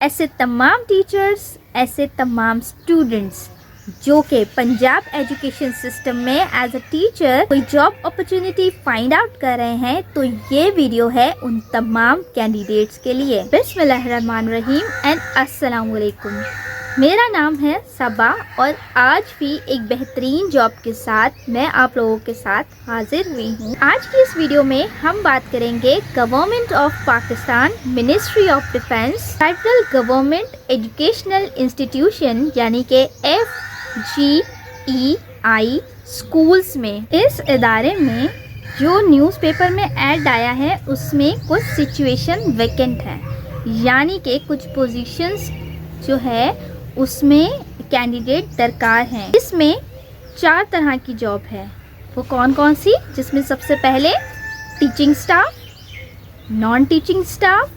ऐसे तमाम टीचर्स, ऐसे तमाम स्टूडेंट्स जो कि पंजाब एजुकेशन सिस्टम में एज अ टीचर कोई जॉब अपॉर्चुनिटी फाइंड आउट कर रहे हैं, तो ये वीडियो है उन तमाम कैंडिडेट्स के लिए। बिस्मिल्लाहिर्रहमानिर्रहीम एंड अस्सलाम वालेकुम। मेरा नाम है सबा और आज भी एक बेहतरीन जॉब के साथ मैं आप लोगों के साथ हाजिर हुई हूँ। आज की इस वीडियो में हम बात करेंगे government of Pakistan ministry of defence federal government educational institution यानी के FGEI स्कूल्स में। इस इदारे में जो न्यूज़पेपर में ऐड आया है उसमें कुछ सिचुएशन वैकेंट है, यानी कि कुछ पोजीशंस जो है उसमें कैंडिडेट दरकार हैं। इसमें 4 तरह की जॉब है। वो कौन कौन सी? जिसमें सबसे पहले teaching staff, non teaching staff,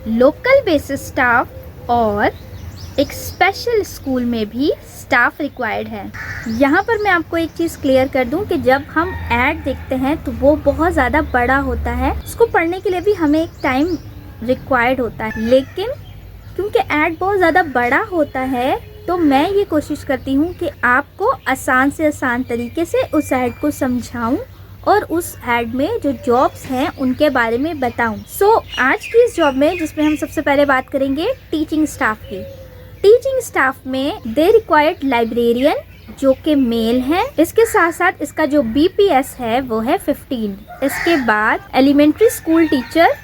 local basis staff और एक स्पेशल स्कूल में भी स्टाफ रिक्वायर्ड है। यहाँ पर मैं आपको एक चीज़ क्लियर कर दूँ कि जब हम ऐड देखते हैं तो वो बहुत ज़्यादा बड़ा होता है, उसको पढ़ने के लिए भी हमें एक टाइम रिक्वायर्ड होता है, लेकिन क्योंकि ऐड बहुत ज़्यादा बड़ा होता है तो मैं ये कोशिश करती हूँ कि आपको आसान से आसान तरीके से उस ऐड को समझाऊँ और उस ऐड में जो जॉब्स हैं उनके बारे में बताऊँ। आज की इस जॉब में जिसमें हम सबसे पहले बात करेंगे टीचिंग स्टाफ की। टीचिंग स्टाफ में दे रिक्वायर्ड लाइब्रेरियन जो कि मेल है। इसके साथ साथ इसका जो BPS है वो है 15। इसके बाद एलिमेंट्री स्कूल टीचर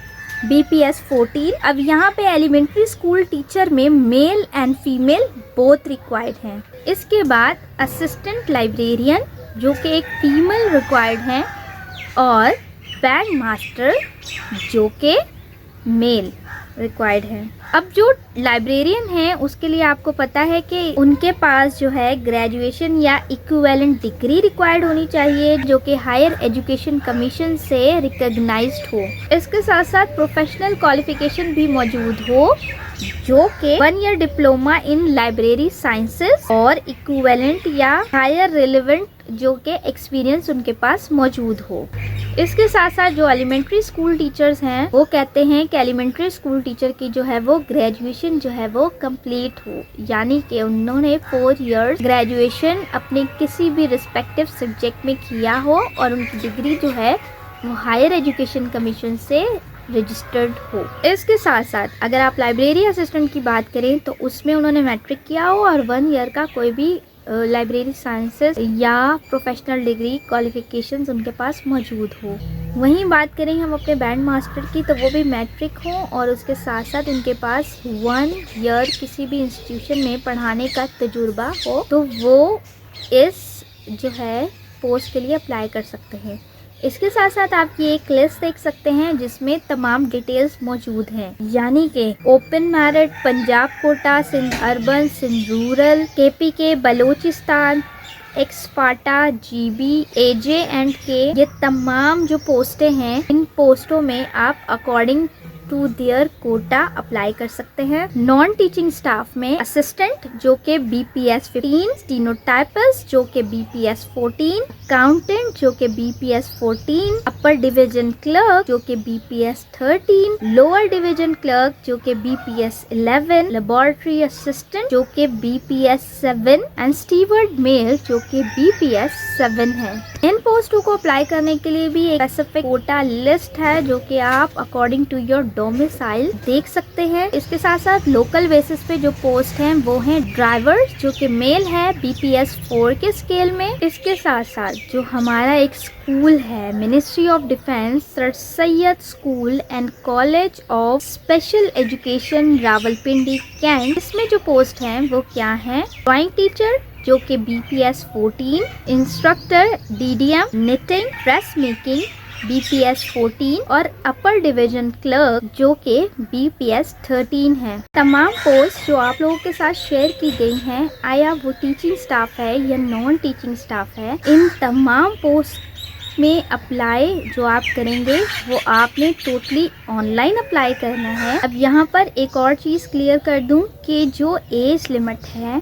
BPS 14। अब यहाँ पे एलिमेंट्री स्कूल टीचर में male and female both required हैं। इसके बाद असिस्टेंट लाइब्रेरियन जो कि एक फीमेल रिक्वायर्ड हैं और बैंड मास्टर जो कि मेल रिक्वायर्ड है। अब जो लाइब्रेरियन है उसके लिए आपको पता है कि उनके पास जो है ग्रेजुएशन या इक्विवेलेंट डिग्री रिक्वायर्ड होनी चाहिए जो कि हायर एजुकेशन कमीशन से रिकॉग्नाइज्ड हो। इसके साथ साथ प्रोफेशनल क्वालिफिकेशन भी मौजूद हो जो कि 1 year diploma in library sciences और इक्विवेलेंट या हायर रिलेवेंट जो कि एक्सपीरियंस उनके पास मौजूद हो। इसके साथ साथ जो एलिमेंट्री स्कूल टीचर्स हैं वो कहते हैं कि एलिमेंट्री स्कूल टीचर की जो है वो ग्रेजुएशन जो है वो कंप्लीट हो, यानी कि उन्होंने 4 इयर्स ग्रेजुएशन अपने किसी भी रिस्पेक्टिव सब्जेक्ट में किया हो और उनकी डिग्री जो है वो हायर एजुकेशन कमीशन से रजिस्टर्ड हो। इसके साथ साथ अगर आप लाइब्रेरी असिस्टेंट की बात करें तो उसमें उन्होंने मैट्रिक किया हो और 1 ईयर का कोई भी लाइब्रेरी साइंसेस या प्रोफेशनल डिग्री क्वालिफिकेशंस उनके पास मौजूद हो। वहीं बात करें हम अपने बैंड मास्टर की तो वो भी मैट्रिक हो और उसके साथ साथ उनके पास 1 ईयर किसी भी इंस्टीट्यूशन में पढ़ाने का तजुर्बा हो, तो वो इस जो है पोस्ट के लिए अप्लाई कर सकते हैं। इसके साथ साथ आप ये एक लिस्ट देख सकते हैं जिसमें तमाम डिटेल्स मौजूद हैं, यानी कि open merit, Punjab quota, Sindh urban, Sindh rural, KPK, Balochistan, ex FATA, GB, AJ&K, ये तमाम जो पोस्टें हैं इन पोस्टों में आप according to their quota apply कर सकते हैं। नॉन टीचिंग स्टाफ में असिस्टेंट जो कि BPS 15, स्टीनोटाइपिस्ट जो कि BPS 14, अकाउंटेंट जो कि BPS 14, अपर डिवीजन क्लर्क जो कि BPS 13, लोअर डिवीजन क्लर्क जो कि BPS 11, लेबोरेटरी असिस्टेंट जो कि BPS 7 एंड स्टीवर्ड मेल जो कि BPS 7 है। इन पोस्टों को अप्लाई करने के लिए भी एक स्पेसिफिक कोटा लिस्ट है जो कि आप अकॉर्डिंग टू योर डोमिसाइल देख सकते हैं। इसके साथ साथ लोकल बेसिस पे जो पोस्ट हैं वो हैं ड्राइवर जो कि मेल है BPS 4 के स्केल में। इसके साथ साथ जो हमारा एक स्कूल है ministry of defence sir Syed school and college of special education Rawalpindi cantt, इसमें जो पोस्ट हैं वो क्या है? ड्राइंग टीचर जो कि BPS 14, instructor DDM knitting dress making BPS 14 और अपर डिवीजन क्लर्क जो कि BPS 13 है। तमाम पोस्ट जो आप लोगों के साथ शेयर की गई हैं, आया वो टीचिंग स्टाफ है या नॉन टीचिंग स्टाफ है, इन तमाम पोस्ट में अप्लाई जो आप करेंगे वो आपने टोटली ऑनलाइन अप्लाई करना है। अब यहाँ पर एक और चीज़ क्लियर कर दूँ कि जो एज लिमिट है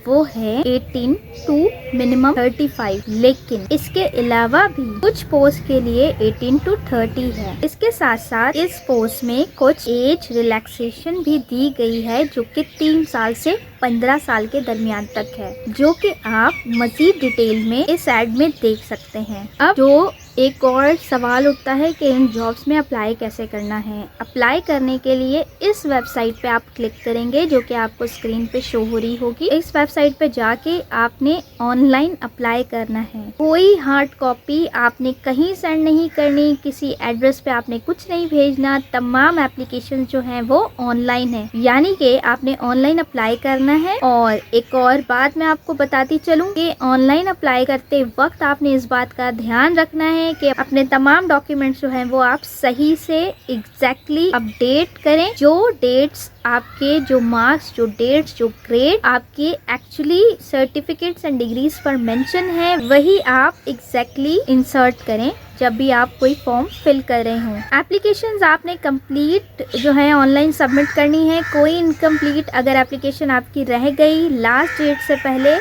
वो है 18 टू मिनिमम 35। लेकिन इसके अलावा भी कुछ पोस्ट के लिए 18 टू 30 है। इसके साथ साथ इस पोस्ट में कुछ एज रिलैक्सेशन भी दी गई है जो कि 3 साल से 15 साल के दरमियान तक है, जो कि आप मजीद डिटेल में इस एड में देख सकते हैं। अब जो एक और सवाल उठता है कि इन जॉब्स में अप्लाई कैसे करना है। अप्लाई करने के लिए इस वेबसाइट पे आप क्लिक करेंगे जो कि आपको स्क्रीन पे शो हो रही होगी। इस वेबसाइट पे जाके आपने ऑनलाइन अप्लाई करना है। कोई हार्ड कॉपी आपने कहीं सेंड नहीं करनी, किसी एड्रेस पे आपने कुछ नहीं भेजना। तमाम एप्लीकेशन जो है वो ऑनलाइन है, यानी कि आपने ऑनलाइन अप्लाई करना है। और एक और बात मैं आपको बताती चलूँ कि ऑनलाइन अप्लाई करते वक्त आपने इस बात का ध्यान रखना है कि अपने तमाम डॉक्यूमेंट्स जो हैं वो आप सही से एग्जैक्टली अपडेट करें। जो डेट्स आपके, जो मार्क्स, जो डेट्स, जो ग्रेड आपके एक्चुअली सर्टिफिकेट्स एंड डिग्रीज पर मेंशन है, वही आप एग्जैक्टली इंसर्ट करें जब भी आप कोई फॉर्म फिल कर रहे हों। एप्लीकेशंस आपने कंप्लीट जो है ऑनलाइन सबमिट करनी है। कोई इनकम्प्लीट अगर एप्लीकेशन आपकी रह गई लास्ट डेट से पहले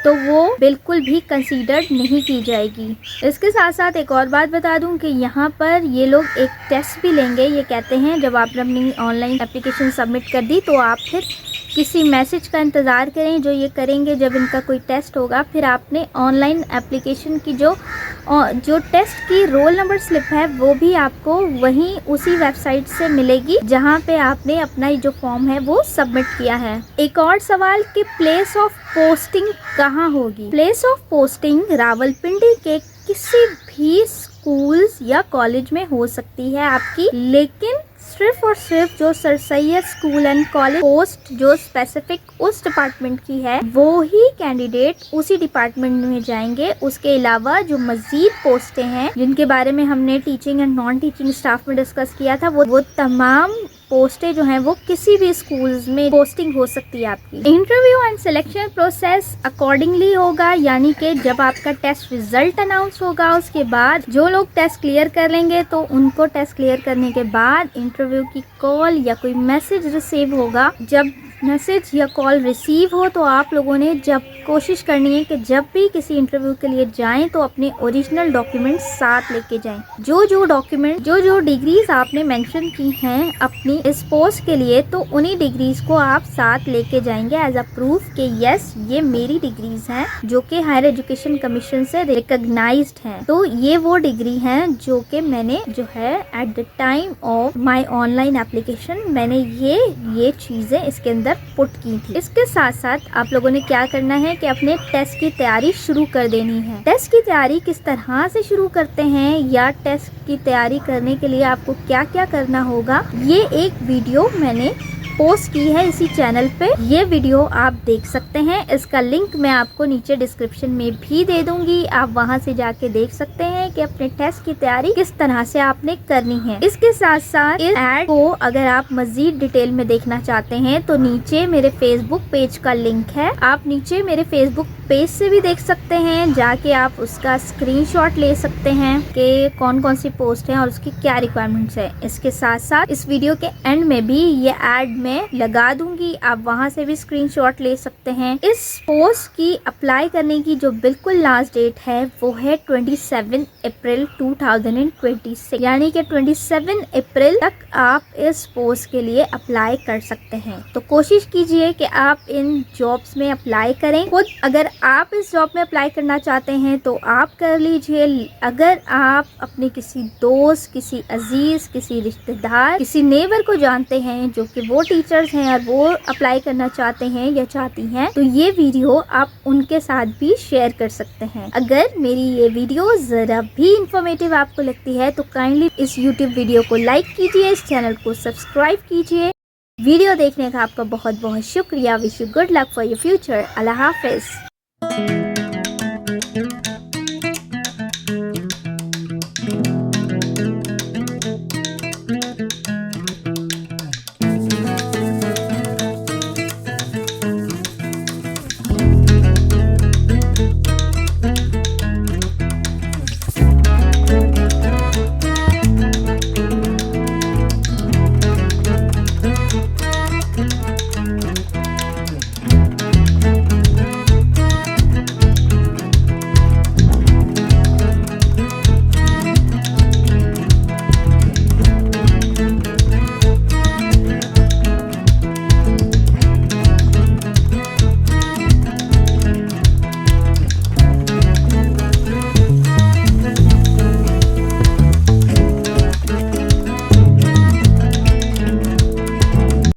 तो वो बिल्कुल भी कंसीडर्ड नहीं की जाएगी। इसके साथ साथ एक और बात बता दूं कि यहाँ पर ये लोग एक टेस्ट भी लेंगे। ये कहते हैं जब आपने अपनी ऑनलाइन एप्लीकेशन सबमिट कर दी तो आप फिर किसी मैसेज का इंतज़ार करें जो ये करेंगे जब इनका कोई टेस्ट होगा। फिर आपने ऑनलाइन एप्लीकेशन की जो टेस्ट की रोल नंबर स्लिप है वो भी आपको वहीं उसी वेबसाइट से मिलेगी जहां पे आपने अपना जो फॉर्म है वो सबमिट किया है। एक और सवाल कि प्लेस ऑफ पोस्टिंग कहाँ होगी। प्लेस ऑफ पोस्टिंग रावलपिंडी के किसी भी स्कूल्स या कॉलेज में हो सकती है आपकी, लेकिन सिर्फ और सिर्फ जो sir Syed school and college post जो स्पेसिफिक उस डिपार्टमेंट की है वो ही कैंडिडेट उसी डिपार्टमेंट में जाएंगे। उसके अलावा जो मजीद पोस्टें हैं जिनके बारे में हमने teaching and non teaching staff में डिस्कस किया था वो तमाम पोस्टें जो हैं वो किसी भी स्कूल्स में पोस्टिंग हो सकती है आपकी। Interview and selection process accordingly होगा, यानी कि जब आपका टेस्ट रिजल्ट अनाउंस होगा उसके बाद जो लोग टेस्ट क्लियर कर लेंगे तो उनको टेस्ट क्लियर करने के बाद इंटरव्यू की कॉल या कोई मैसेज रिसीव होगा। जब मैसेज या कॉल रिसीव हो तो आप लोगों ने जब कोशिश करनी है कि जब भी किसी इंटरव्यू के लिए जाएं तो अपने ओरिजिनल डॉक्यूमेंट्स साथ लेके जाएं। जो डॉक्यूमेंट जो डिग्रीज आपने मेंशन की हैं अपनी इस पोस्ट के लिए तो उन्हीं डिग्रीज को आप साथ लेके जाएंगे एज अ प्रूफ कि यस ये मेरी डिग्रीज हैं जो कि हायर एजुकेशन कमीशन से रिकॉग्नाइज्ड हैं। तो ये वो डिग्री हैं जो कि मैंने जो है at the time of my online application मैंने ये चीजें इसके अंदर पुट की थी। इसके साथ साथ आप लोगों ने क्या करना है कि अपने टेस्ट की तैयारी शुरू कर देनी है। टेस्ट की तैयारी किस तरह से शुरू करते हैं या टेस्ट की तैयारी करने के लिए आपको क्या क्या करना होगा, ये एक वीडियो मैंने पोस्ट की है इसी चैनल पे। ये वीडियो आप देख सकते हैं, इसका लिंक मैं आपको नीचे डिस्क्रिप्शन में भी दे दूंगी। आप वहां से जाके देख सकते हैं कि अपने टेस्ट की तैयारी किस तरह से आपने करनी है। इसके साथ साथ इस ऐड को अगर आप मजीद डिटेल में देखना चाहते हैं तो नीचे मेरे फेसबुक पेज का लिंक है, आप नीचे मेरे फेसबुक पेज से भी देख सकते हैं। जाके आप उसका स्क्रीनशॉट ले सकते हैं कि कौन कौन सी पोस्ट है और उसकी क्या रिक्वायरमेंट्स है। इसके साथ साथ इस वीडियो के एंड में भी ये ऐड में लगा दूंगी, आप वहां से भी स्क्रीनशॉट ले सकते हैं। इस पोस्ट की अप्लाई करने की जो बिल्कुल लास्ट डेट है वो है 27 अप्रैल 2026, यानी कि 27 अप्रैल तक आप इस पोस्ट के लिए अप्लाई कर सकते हैं। तो कोशिश कीजिए कि आप इन जॉब्स में अप्लाई करें। खुद अगर आप इस जॉब में अप्लाई करना चाहते हैं तो आप कर लीजिए। अगर आप अपने किसी दोस्त, किसी अजीज, किसी रिश्तेदार, किसी नेबर को जानते हैं जो कि वो टीचर्स हैं और वो अप्लाई करना चाहते हैं या चाहती हैं तो ये वीडियो आप उनके साथ भी शेयर कर सकते हैं। अगर मेरी ये वीडियो जरा भी इंफॉर्मेटिव आपको लगती है तो काइंडली इस यूट्यूब वीडियो को लाइक कीजिए, इस चैनल को सब्सक्राइब कीजिए। वीडियो देखने का आपका बहुत बहुत शुक्रिया। Wish you good luck for your future. Allah Hafiz.